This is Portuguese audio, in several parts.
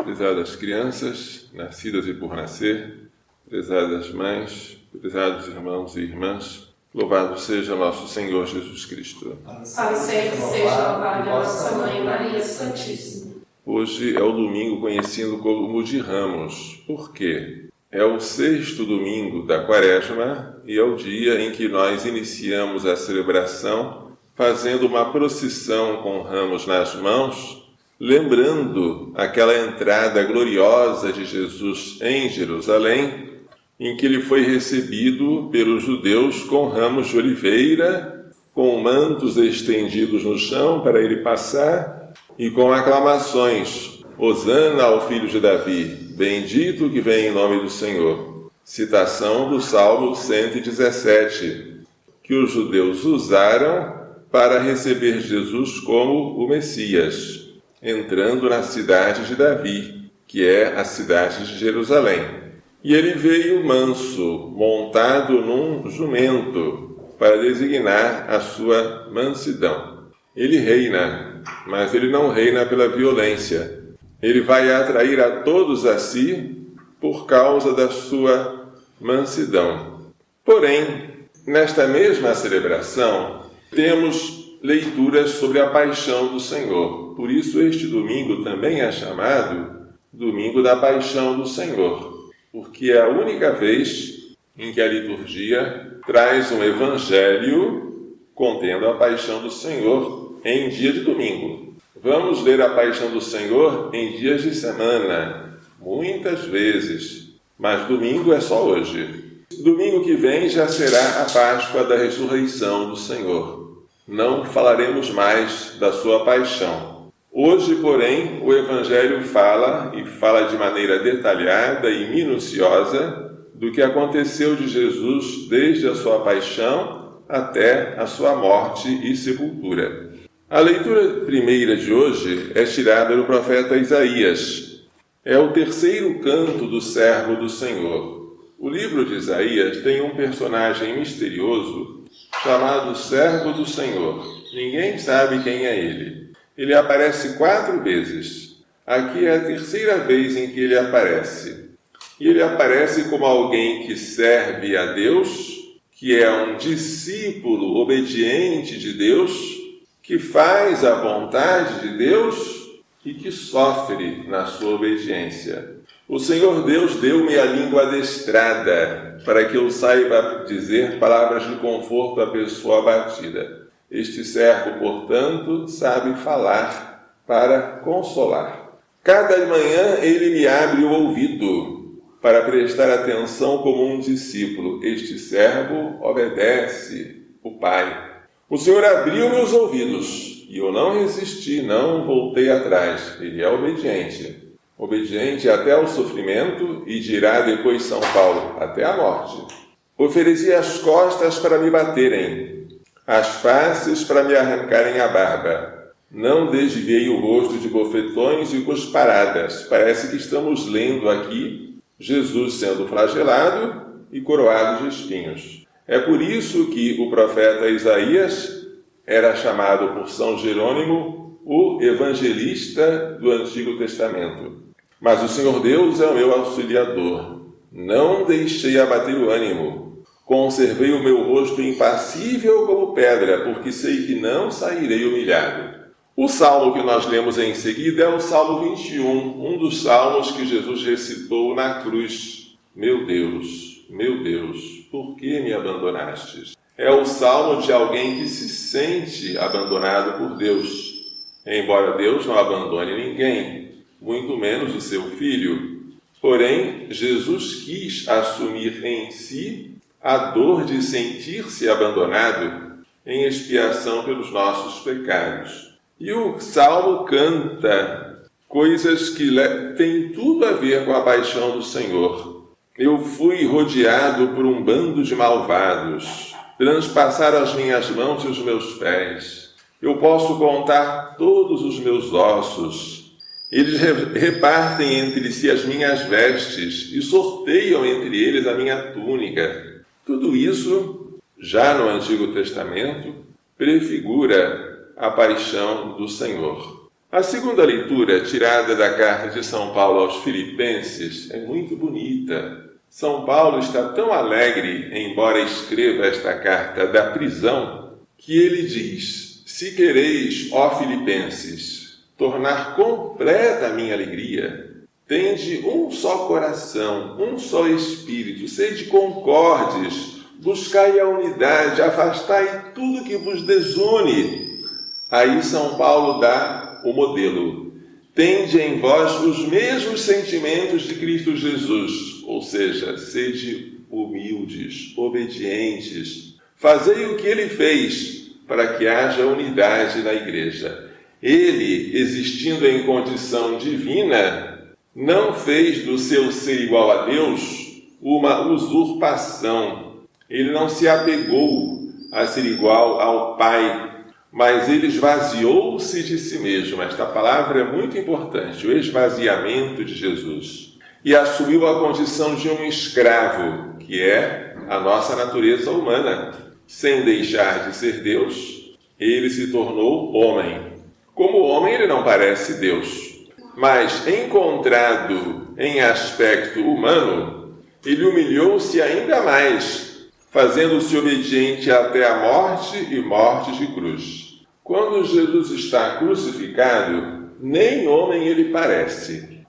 Prezadas crianças, nascidas e por nascer, prezadas mães, prezados irmãos e irmãs, louvado seja nosso Senhor Jesus Cristo. Para sempre seja louvada a nossa Mãe Maria Santíssima. Hoje é o domingo conhecido como de Ramos. Por quê? É o 6º domingo da Quaresma e é o dia em que nós iniciamos a celebração fazendo uma procissão com ramos nas mãos, lembrando aquela entrada gloriosa de Jesus em Jerusalém, em que ele foi recebido pelos judeus com ramos de oliveira, com mantos estendidos no chão para ele passar e com aclamações: Hosana ao filho de Davi, bendito que vem em nome do Senhor. Citação do Salmo 117, que os judeus usaram para receber Jesus como o Messias, entrando na cidade de Davi, que é a cidade de Jerusalém. E ele veio manso, montado num jumento, para designar a sua mansidão. Ele reina, mas ele não reina pela violência. Ele vai atrair a todos a si por causa da sua mansidão. Porém, nesta mesma celebração, temos leituras sobre a paixão do Senhor. Por isso, este domingo também é chamado Domingo da Paixão do Senhor, porque é a única vez em que a liturgia traz um evangelho contendo a paixão do Senhor em dia de domingo. Vamos ler a paixão do Senhor em dias de semana, muitas vezes, mas domingo é só hoje. Domingo que vem já será a Páscoa da ressurreição do Senhor. Não falaremos mais da sua paixão. Hoje, porém, o Evangelho fala de maneira detalhada e minuciosa do que aconteceu de Jesus desde a sua paixão até a sua morte e sepultura. A leitura primeira de hoje é tirada do profeta Isaías. É o 3º canto do servo do Senhor. O livro de Isaías tem um personagem misterioso chamado Servo do Senhor. Ninguém sabe quem é ele. Ele aparece 4 vezes. Aqui é a 3ª vez em que ele aparece. E ele aparece como alguém que serve a Deus, que é um discípulo obediente de Deus, que faz a vontade de Deus e que sofre na sua obediência. O Senhor Deus deu-me a língua adestrada, para que eu saiba dizer palavras de conforto à pessoa abatida. Este servo, portanto, sabe falar para consolar. Cada manhã ele me abre o ouvido, para prestar atenção como um discípulo. Este servo obedece o Pai. O Senhor abriu meus ouvidos, e eu não resisti, não voltei atrás. Ele é obediente. Obediente até ao sofrimento, e dirá depois São Paulo, até a morte. Ofereci as costas para me baterem, as faces para me arrancarem a barba. Não desviei o rosto de bofetões e cusparadas. Parece que estamos lendo aqui Jesus sendo flagelado e coroado de espinhos. É por isso que o profeta Isaías era chamado por São Jerônimo o evangelista do Antigo Testamento. Mas o Senhor Deus é o meu auxiliador. Não deixei abater o ânimo. Conservei o meu rosto impassível como pedra, porque sei que não sairei humilhado. O salmo que nós lemos em seguida é o Salmo 21, um dos salmos que Jesus recitou na cruz. Meu Deus, por que me abandonastes? É o salmo de alguém que se sente abandonado por Deus. Embora Deus não abandone ninguém, muito menos o seu Filho. Porém, Jesus quis assumir em si a dor de sentir-se abandonado em expiação pelos nossos pecados. E o Salmo canta coisas que têm tudo a ver com a paixão do Senhor. Eu fui rodeado por um bando de malvados, transpassaram as minhas mãos e os meus pés. Eu posso contar todos os meus ossos. Eles repartem entre si as minhas vestes e sorteiam entre eles a minha túnica. Tudo isso, já no Antigo Testamento, prefigura a paixão do Senhor. A segunda leitura, tirada da carta de São Paulo aos Filipenses, é muito bonita. São Paulo está tão alegre, embora escreva esta carta da prisão, que ele diz: se quereis, ó Filipenses, tornar completa a minha alegria, tende um só coração, um só espírito, sede concordes, buscai a unidade, afastai tudo que vos desune. Aí São Paulo dá o modelo. Tende em vós os mesmos sentimentos de Cristo Jesus, ou seja, sede humildes, obedientes. Fazei o que ele fez, para que haja unidade na igreja. Ele, existindo em condição divina, não fez do seu ser igual a Deus uma usurpação. Ele não se apegou a ser igual ao Pai, mas ele esvaziou-se de si mesmo. Esta palavra é muito importante, o esvaziamento de Jesus. E assumiu a condição de um escravo, que é a nossa natureza humana. Sem deixar de ser Deus, ele se tornou homem. Como homem, ele não parece Deus, mas encontrado em aspecto humano, ele humilhou-se ainda mais, fazendo-se obediente até a morte e morte de cruz. Quando Jesus está crucificado, nem homem ele parece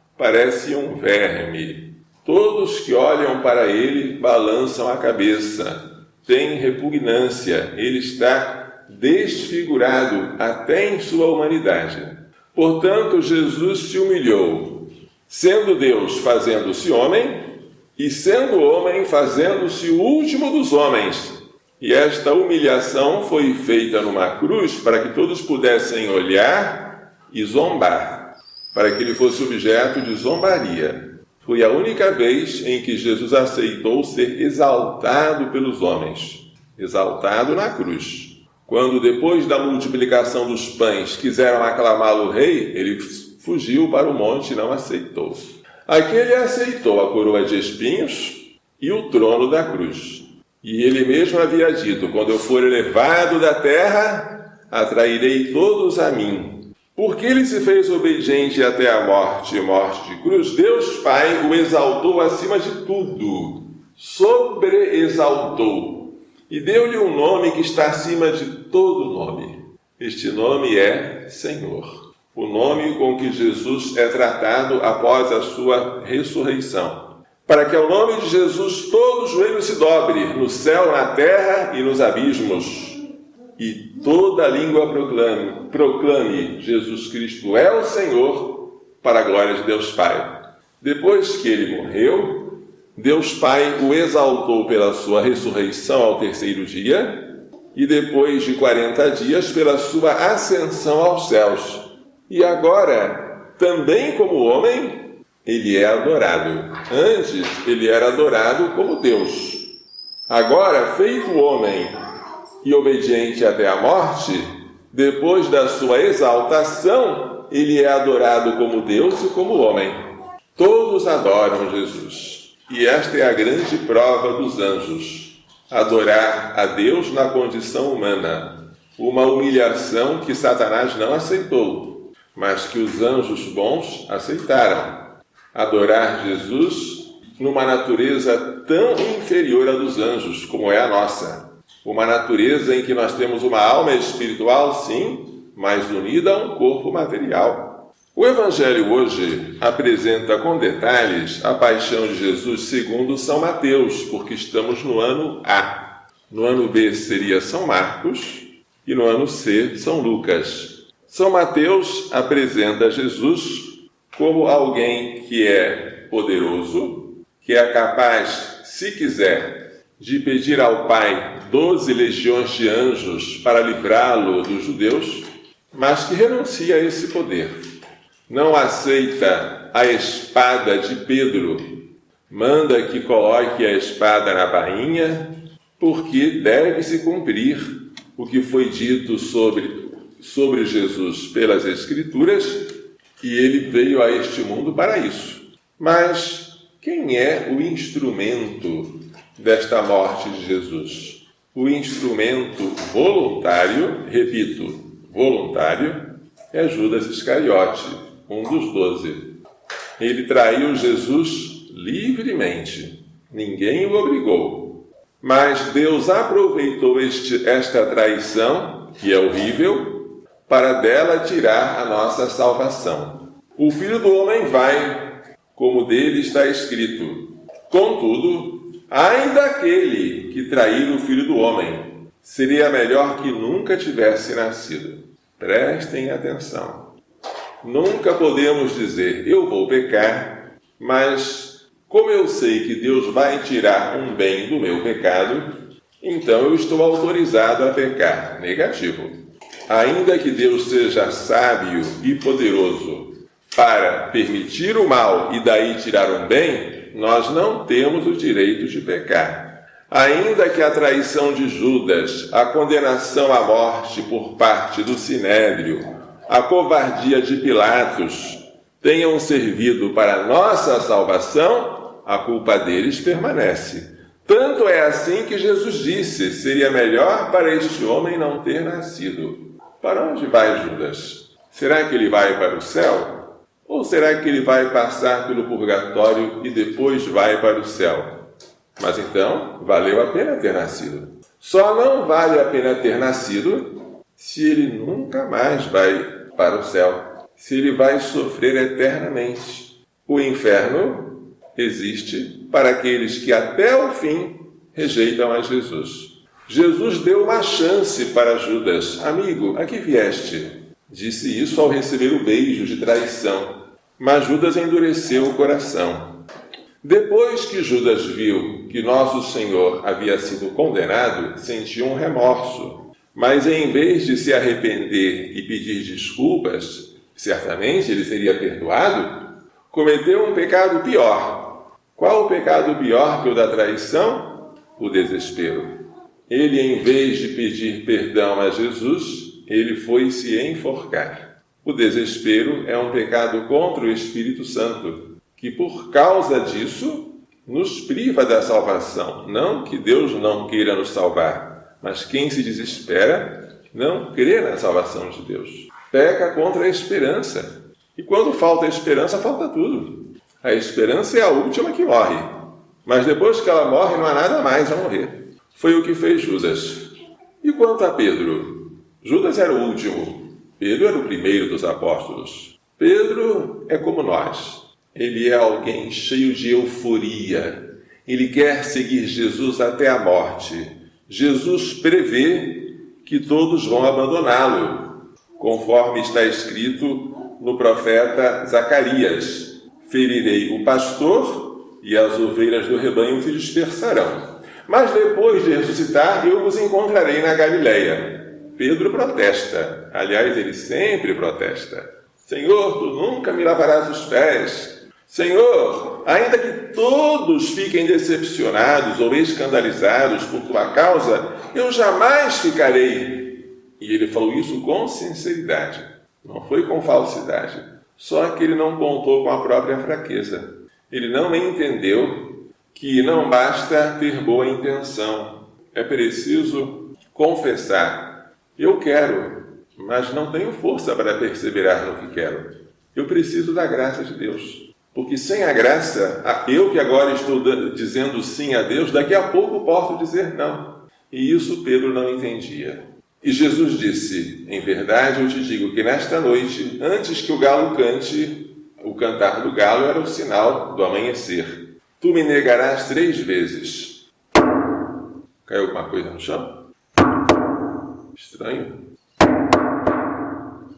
um verme. Todos que olham para ele balançam a cabeça, têm repugnância, ele está desfigurado até em sua humanidade. Portanto, Jesus se humilhou, sendo Deus fazendo-se homem, e sendo homem, fazendo-se o último dos homens. E esta humilhação foi feita numa cruz para que todos pudessem olhar e zombar, para que ele fosse objeto de zombaria. Foi a única vez em que Jesus aceitou ser exaltado pelos homens, exaltado na cruz. Quando, depois da multiplicação dos pães, quiseram aclamá-lo rei, ele fugiu para o monte e não aceitou. Aqui ele aceitou a coroa de espinhos e o trono da cruz. E ele mesmo havia dito: quando eu for elevado da terra, atrairei todos a mim. Porque ele se fez obediente até a morte e morte de cruz, Deus Pai o exaltou acima de tudo, sobreexaltou, e deu-lhe um nome que está acima de todo nome. Este nome é Senhor. O nome com que Jesus é tratado após a sua ressurreição, para que ao nome de Jesus todo joelho se dobre, no céu, na terra e nos abismos, e toda língua proclame Jesus Cristo é o Senhor, para a glória de Deus Pai. Depois que ele morreu, Deus Pai o exaltou pela sua ressurreição ao terceiro dia, e depois de 40 dias pela sua ascensão aos céus. E agora, também como homem, ele é adorado. Antes, ele era adorado como Deus. Agora, feito homem e obediente até a morte, depois da sua exaltação, ele é adorado como Deus e como homem. Todos adoram Jesus. E esta é a grande prova dos anjos. Adorar a Deus na condição humana. Uma humilhação que Satanás não aceitou, mas que os anjos bons aceitaram. Adorar Jesus numa natureza tão inferior à dos anjos, como é a nossa. Uma natureza em que nós temos uma alma espiritual, sim, mas unida a um corpo material. O Evangelho hoje apresenta com detalhes a paixão de Jesus segundo São Mateus, porque estamos no ano A. No ano B seria São Marcos e no ano C, São Lucas. São Mateus apresenta Jesus como alguém que é poderoso, que é capaz, se quiser, de pedir ao Pai 12 legiões de anjos para livrá-lo dos judeus, mas que renuncia a esse poder. Não aceita a espada de Pedro, manda que coloque a espada na bainha, porque deve-se cumprir o que foi dito sobre Jesus pelas Escrituras, e ele veio a este mundo para isso. Mas quem é o instrumento desta morte de Jesus? O instrumento voluntário, repito, voluntário, é Judas Iscariote, um dos 12. Ele traiu Jesus livremente. Ninguém o obrigou. Mas Deus aproveitou esta traição, que é horrível, para dela tirar a nossa salvação. O Filho do Homem vai, como dele está escrito. Contudo, ainda aquele que trair o Filho do Homem, seria melhor que nunca tivesse nascido. Prestem atenção. Nunca podemos dizer, eu vou pecar, mas como eu sei que Deus vai tirar um bem do meu pecado, então eu estou autorizado a pecar. Negativo. Ainda que Deus seja sábio e poderoso para permitir o mal e daí tirar um bem, nós não temos o direito de pecar. Ainda que a traição de Judas, a condenação à morte por parte do Sinédrio, a covardia de Pilatos tenham servido para nossa salvação, a culpa deles permanece. Tanto é assim que Jesus disse, seria melhor para este homem não ter nascido. Para onde vai Judas? Será que ele vai para o céu? Ou será que ele vai passar pelo purgatório e depois vai para o céu? Mas então, valeu a pena ter nascido. Só não vale a pena ter nascido se ele nunca mais vai para o céu, se ele vai sofrer eternamente. O inferno existe para aqueles que até o fim rejeitam a Jesus. Jesus deu uma chance para Judas. Amigo, a que vieste? Disse isso ao receber o beijo de traição. Mas Judas endureceu o coração. Depois que Judas viu que nosso Senhor havia sido condenado, sentiu um remorso. Mas em vez de se arrepender e pedir desculpas, certamente ele seria perdoado, cometeu um pecado pior. Qual o pecado pior que o da traição? O desespero. Ele, em vez de pedir perdão a Jesus, ele foi se enforcar. O desespero é um pecado contra o Espírito Santo, que por causa disso nos priva da salvação. Não que Deus não queira nos salvar, mas quem se desespera não crê na salvação de Deus. Peca contra a esperança. E quando falta a esperança, falta tudo. A esperança é a última que morre. Mas depois que ela morre, não há nada mais a morrer. Foi o que fez Judas. E quanto a Pedro? Judas era o último. Pedro era o primeiro dos apóstolos. Pedro é como nós. Ele é alguém cheio de euforia. Ele quer seguir Jesus até a morte. Jesus prevê que todos vão abandoná-lo, conforme está escrito no profeta Zacarias. Ferirei o pastor e as ovelhas do rebanho se dispersarão. Mas depois de ressuscitar, eu vos encontrarei na Galileia. Pedro protesta. Aliás, ele sempre protesta. Senhor, tu nunca me lavarás os pés. Senhor, ainda que todos fiquem decepcionados ou escandalizados por tua causa, eu jamais ficarei. E ele falou isso com sinceridade, não foi com falsidade. Só que ele não contou com a própria fraqueza. Ele não entendeu que não basta ter boa intenção. É preciso confessar. Eu quero, mas não tenho força para perseverar no que quero. Eu preciso da graça de Deus. Porque sem a graça, eu que agora estou dizendo sim a Deus, daqui a pouco posso dizer não. E isso Pedro não entendia. E Jesus disse, em verdade eu te digo que nesta noite, antes que o galo cante, o cantar do galo era o sinal do amanhecer. Tu me negarás 3 vezes. Caiu alguma coisa no chão? Estranho.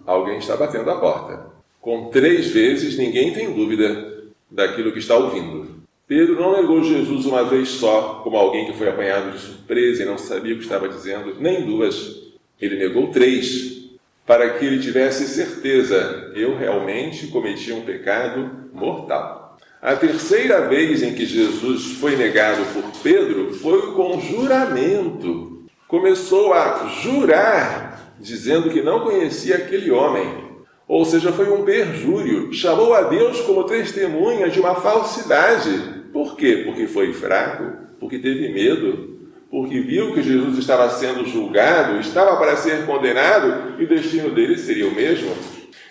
Alguém está batendo a porta. Com 3 vezes, ninguém tem dúvida daquilo que está ouvindo. Pedro não negou Jesus uma vez só, como alguém que foi apanhado de surpresa e não sabia o que estava dizendo, nem 2. Ele negou 3, para que ele tivesse certeza, eu realmente cometi um pecado mortal. A 3ª vez em que Jesus foi negado por Pedro foi com juramento. Começou a jurar, dizendo que não conhecia aquele homem. Ou seja, foi um perjúrio. Chamou a Deus como testemunha de uma falsidade. Por quê? Porque foi fraco, porque teve medo, porque viu que Jesus estava sendo julgado, estava para ser condenado e o destino dele seria o mesmo.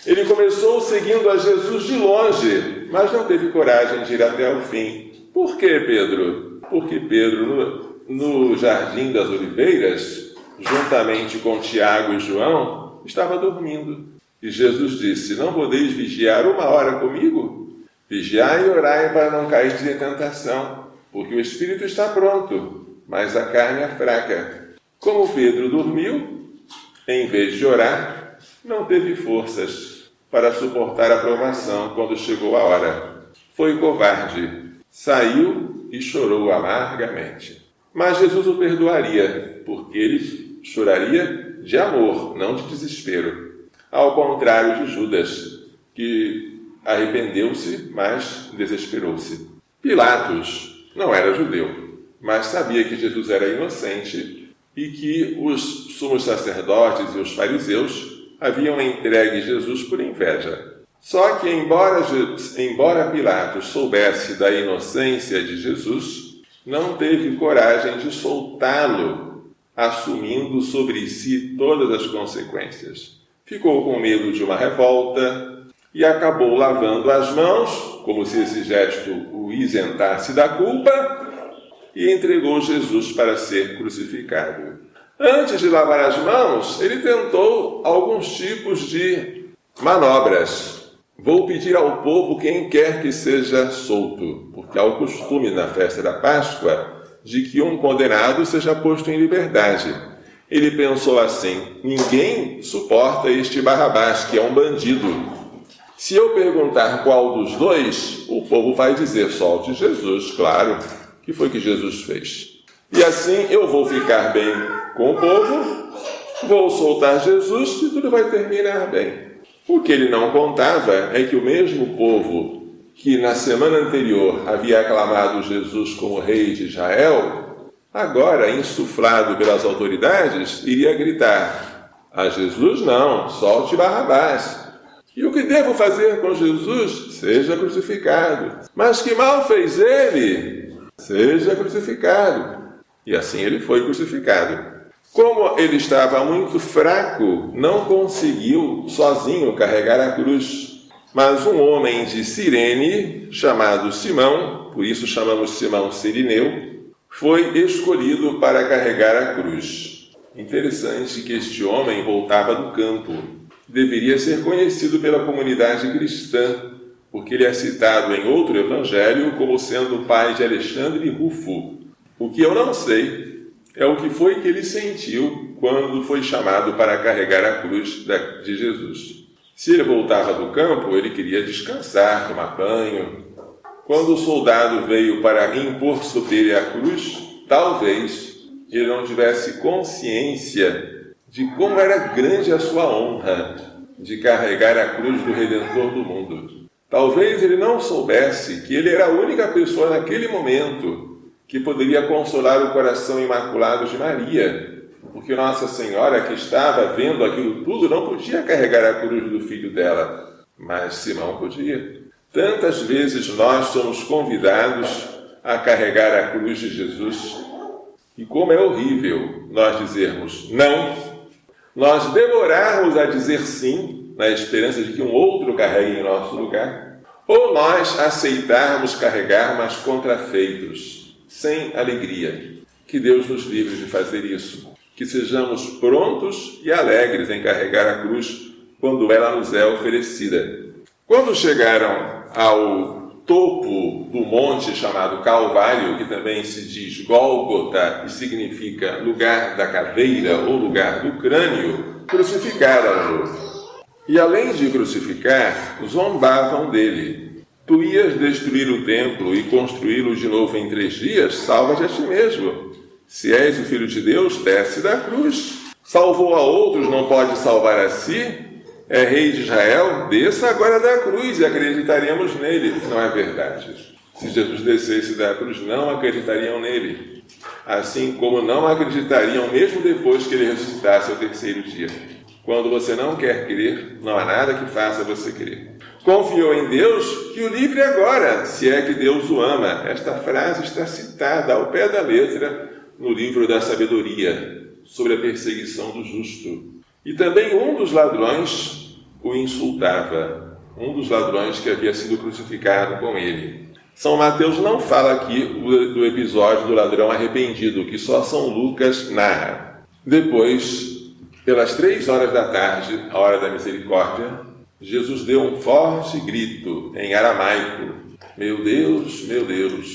Ele começou seguindo a Jesus de longe, mas não teve coragem de ir até o fim. Por quê, Pedro? Porque Pedro, no Jardim das Oliveiras, juntamente com Tiago e João, estava dormindo. E Jesus disse: não podeis vigiar 1 hora comigo? Vigiai e orai para não cair em tentação, porque o espírito está pronto, mas a carne é fraca. Como Pedro dormiu, em vez de orar, não teve forças para suportar a provação quando chegou a hora. Foi covarde, saiu e chorou amargamente. Mas Jesus o perdoaria, porque ele choraria de amor, não de desespero. Ao contrário de Judas, que arrependeu-se, mas desesperou-se. Pilatos não era judeu, mas sabia que Jesus era inocente e que os sumos sacerdotes e os fariseus haviam entregue Jesus por inveja. Só que, embora Pilatos soubesse da inocência de Jesus, não teve coragem de soltá-lo, assumindo sobre si todas as consequências. Ficou com medo de uma revolta e acabou lavando as mãos, como se esse gesto o isentasse da culpa, e entregou Jesus para ser crucificado. Antes de lavar as mãos, ele tentou alguns tipos de manobras. Vou pedir ao povo quem quer que seja solto, porque há o costume na festa da Páscoa de que um condenado seja posto em liberdade. Ele pensou assim: ninguém suporta este Barrabás, que é um bandido. Se eu perguntar qual dos dois, o povo vai dizer: solte Jesus, claro, que foi que Jesus fez. E assim eu vou ficar bem com o povo, vou soltar Jesus e tudo vai terminar bem. O que ele não contava é que o mesmo povo que na semana anterior havia aclamado Jesus como rei de Israel, agora, insuflado pelas autoridades, iria gritar: a Jesus não, solte Barrabás. E o que devo fazer com Jesus? Seja crucificado. Mas que mal fez ele? Seja crucificado. E assim ele foi crucificado. Como ele estava muito fraco, não conseguiu sozinho carregar a cruz. Mas um homem de Cirene, chamado Simão, por isso chamamos Simão Cirineu, foi escolhido para carregar a cruz. Interessante que este homem voltava do campo. Deveria ser conhecido pela comunidade cristã, porque ele é citado em outro evangelho como sendo o pai de Alexandre e Rufo. O que eu não sei é o que foi que ele sentiu quando foi chamado para carregar a cruz de Jesus. Se ele voltava do campo, ele queria descansar, tomar banho. Quando o soldado veio para impor sobre ele a cruz, talvez ele não tivesse consciência de como era grande a sua honra de carregar a cruz do Redentor do mundo. Talvez ele não soubesse que ele era a única pessoa naquele momento que poderia consolar o coração imaculado de Maria, porque Nossa Senhora, que estava vendo aquilo tudo, não podia carregar a cruz do filho dela, mas Simão podia. Tantas vezes nós somos convidados a carregar a cruz de Jesus, e como é horrível nós dizermos não, nós demorarmos a dizer sim, na esperança de que um outro carregue em nosso lugar, ou nós aceitarmos carregar, mas contrafeitos, sem alegria. Que Deus nos livre de fazer isso. Que sejamos prontos e alegres em carregar a cruz quando ela nos é oferecida. Quando chegaram ao topo do monte chamado Calvário, que também se diz Gólgota e significa lugar da caveira ou lugar do crânio, crucificaram-no. E além de crucificar, zombavam dele. Tu ias destruir o templo e construí-lo de novo em 3 dias? Salva-te a ti mesmo. Se és o Filho de Deus, desce da cruz. Salvou a outros, não pode salvar a si? É rei de Israel? Desça agora da cruz e acreditaremos nele. Não é verdade. Se Jesus descesse da cruz, não acreditariam nele. Assim como não acreditariam mesmo depois que ele ressuscitasse ao 3º dia. Quando você não quer crer, não há nada que faça você crer. Confiou em Deus, que o livre agora, se é que Deus o ama. Esta frase está citada ao pé da letra no livro da sabedoria, sobre a perseguição do justo. E também um dos ladrões, o insultava, um dos ladrões que havia sido crucificado com ele. São Mateus não fala aqui do episódio do ladrão arrependido, que só São Lucas narra. Depois, pelas 3 horas da tarde, a hora da misericórdia, Jesus deu um forte grito em aramaico: meu Deus,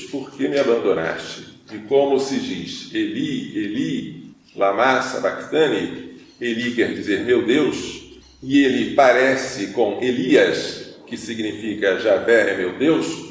por que me abandonaste? E como se diz, Eli, Eli, lama sabachthani, Eli quer dizer meu Deus, e ele parece com Elias, que significa Javé é meu Deus.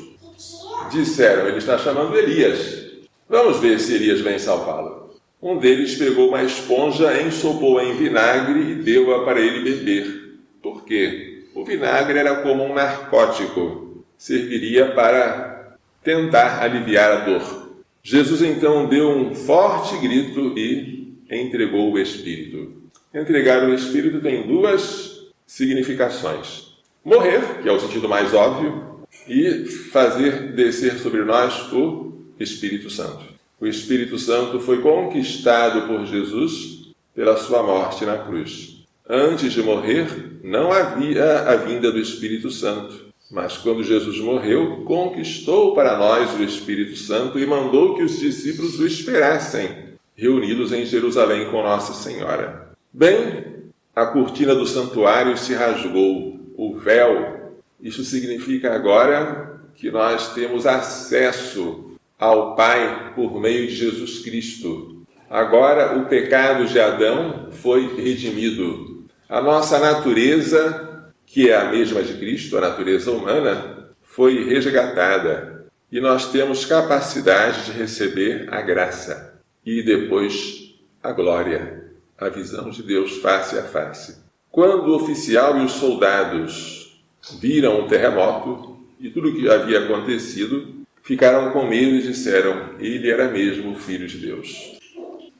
Disseram, ele está chamando Elias. Vamos ver se Elias vem salvá-lo. Um deles pegou uma esponja, ensopou-a em vinagre e deu-a para ele beber. Por quê? O vinagre era como um narcótico. Serviria para tentar aliviar a dor. Jesus então deu um forte grito e entregou o Espírito. Entregar o Espírito tem 2 significações. Morrer, que é o sentido mais óbvio, e fazer descer sobre nós o Espírito Santo. O Espírito Santo foi conquistado por Jesus pela sua morte na cruz. Antes de morrer, não havia a vinda do Espírito Santo. Mas quando Jesus morreu, conquistou para nós o Espírito Santo e mandou que os discípulos o esperassem, reunidos em Jerusalém com Nossa Senhora. Bem, a cortina do santuário se rasgou, o véu. Isso significa agora que nós temos acesso ao Pai por meio de Jesus Cristo. Agora o pecado de Adão foi redimido. A nossa natureza, que é a mesma de Cristo, a natureza humana, foi resgatada. E nós temos capacidade de receber a graça e depois a glória, a visão de Deus face a face. Quando o oficial e os soldados viram o terremoto e tudo o que havia acontecido, ficaram com medo e disseram, ele era mesmo o Filho de Deus.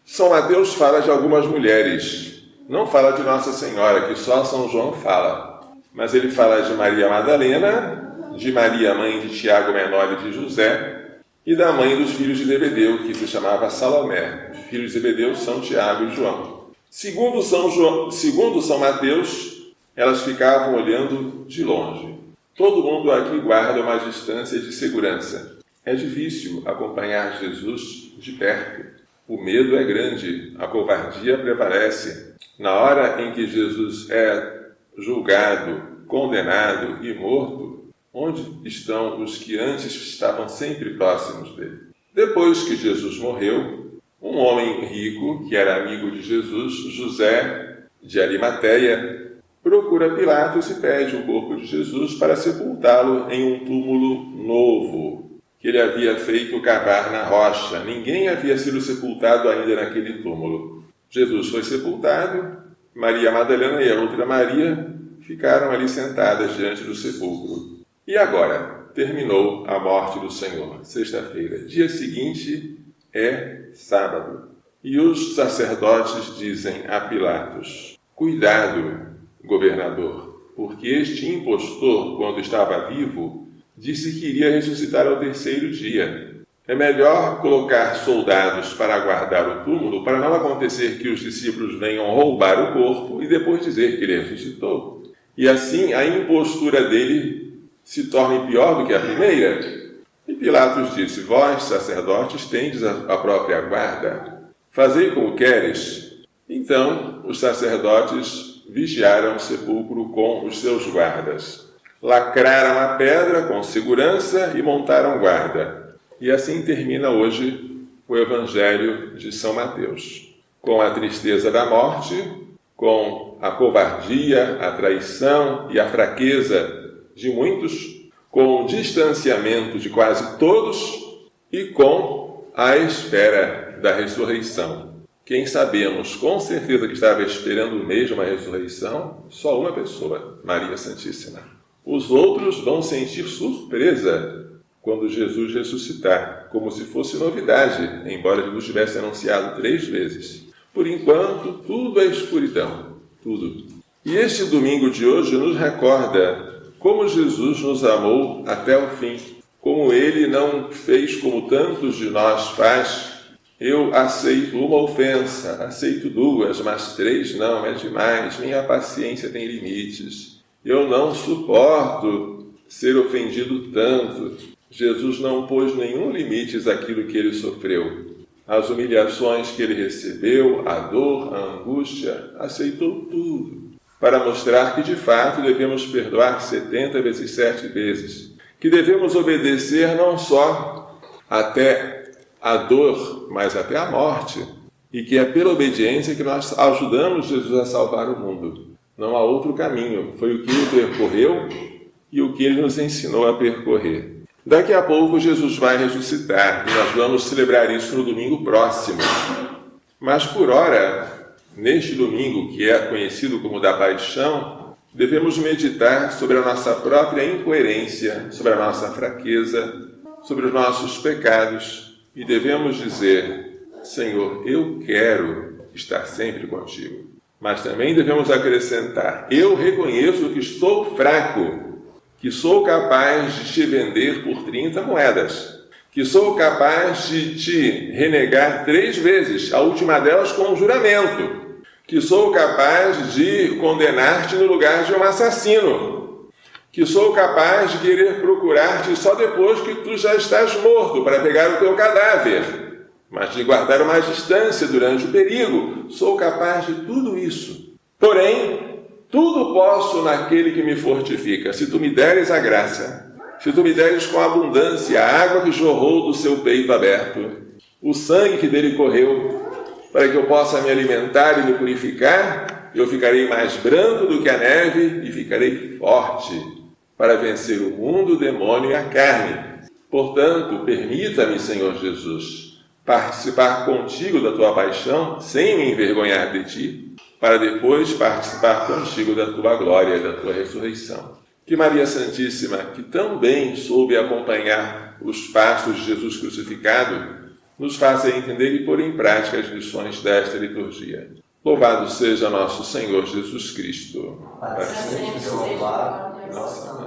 São Mateus fala de algumas mulheres, não fala de Nossa Senhora, que só São João fala, mas ele fala de Maria Madalena, de Maria, mãe de Tiago Menor e de José, e da mãe dos filhos de Zebedeu, que se chamava Salomé. Os filhos de Zebedeu são Tiago e João. Segundo São Mateus, elas ficavam olhando de longe. Todo mundo aqui guarda uma distância de segurança. É difícil acompanhar Jesus de perto. O medo é grande, a covardia prevalece. Na hora em que Jesus é julgado, condenado e morto, onde estão os que antes estavam sempre próximos dele? Depois que Jesus morreu, um homem rico, que era amigo de Jesus, José de Arimateia, procura Pilatos e pede o corpo de Jesus para sepultá-lo em um túmulo novo, que ele havia feito cavar na rocha. Ninguém havia sido sepultado ainda naquele túmulo. Jesus foi sepultado, Maria Madalena e a outra Maria ficaram ali sentadas diante do sepulcro. E agora? Terminou a morte do Senhor. Sexta-feira. Dia seguinte é sábado. E os sacerdotes dizem a Pilatos, cuidado, governador, porque este impostor, quando estava vivo, disse que iria ressuscitar ao 3º dia. É melhor colocar soldados para guardar o túmulo, para não acontecer que os discípulos venham roubar o corpo e depois dizer que ele ressuscitou. E assim a impostura dele se torne pior do que a primeira. E Pilatos disse, vós, sacerdotes, tendes a própria guarda. Fazei como queres. Então os sacerdotes vigiaram o sepulcro com os seus guardas. Lacraram a pedra com segurança e montaram guarda. E assim termina hoje o Evangelho de São Mateus. Com a tristeza da morte, com a covardia, a traição e a fraqueza de muitos, com o distanciamento de quase todos e com a espera da ressurreição. Quem sabemos com certeza que estava esperando mesmo a ressurreição? Só uma pessoa, Maria Santíssima. Os outros vão sentir surpresa quando Jesus ressuscitar, como se fosse novidade, embora Jesus tivesse anunciado 3 vezes. Por enquanto, tudo é escuridão, tudo. E este domingo de hoje nos recorda como Jesus nos amou até o fim, como Ele não fez como tantos de nós faz. Eu aceito uma ofensa, aceito 2, mas 3 não, é demais, minha paciência tem limites. Eu não suporto ser ofendido tanto. Jesus não pôs nenhum limite àquilo que ele sofreu. As humilhações que ele recebeu, a dor, a angústia, aceitou tudo, para mostrar que de fato devemos perdoar 70 vezes 7 vezes, que devemos obedecer não só até a dor, mas até a morte, e que é pela obediência que nós ajudamos Jesus a salvar o mundo. Não há outro caminho, foi o que ele percorreu e o que ele nos ensinou a percorrer. Daqui a pouco Jesus vai ressuscitar e nós vamos celebrar isso no domingo próximo. Mas por ora, neste domingo, que é conhecido como da Paixão, devemos meditar sobre a nossa própria incoerência, sobre a nossa fraqueza, sobre os nossos pecados e devemos dizer: Senhor, eu quero estar sempre contigo. Mas também devemos acrescentar: eu reconheço que estou fraco, que sou capaz de te vender por 30 moedas, que sou capaz de te renegar 3 vezes, a última delas com um juramento, que sou capaz de condenar-te no lugar de um assassino, que sou capaz de querer procurar-te só depois que tu já estás morto, para pegar o teu cadáver, mas de guardar uma distância durante o perigo. Sou capaz de tudo isso. Porém, tudo posso naquele que me fortifica. Se tu me deres a graça, se tu me deres com abundância a água que jorrou do seu peito aberto, o sangue que dele correu, para que eu possa me alimentar e me purificar, eu ficarei mais branco do que a neve e ficarei forte para vencer o mundo, o demônio e a carne. Portanto, permita-me, Senhor Jesus, participar contigo da tua paixão sem me envergonhar de ti, para depois participar contigo da tua glória e da tua ressurreição. Que Maria Santíssima, que tão bem soube acompanhar os passos de Jesus crucificado, nos faça entender e pôr em prática as lições desta liturgia. Louvado seja nosso Senhor Jesus Cristo. Para sempre seja louvado, nossa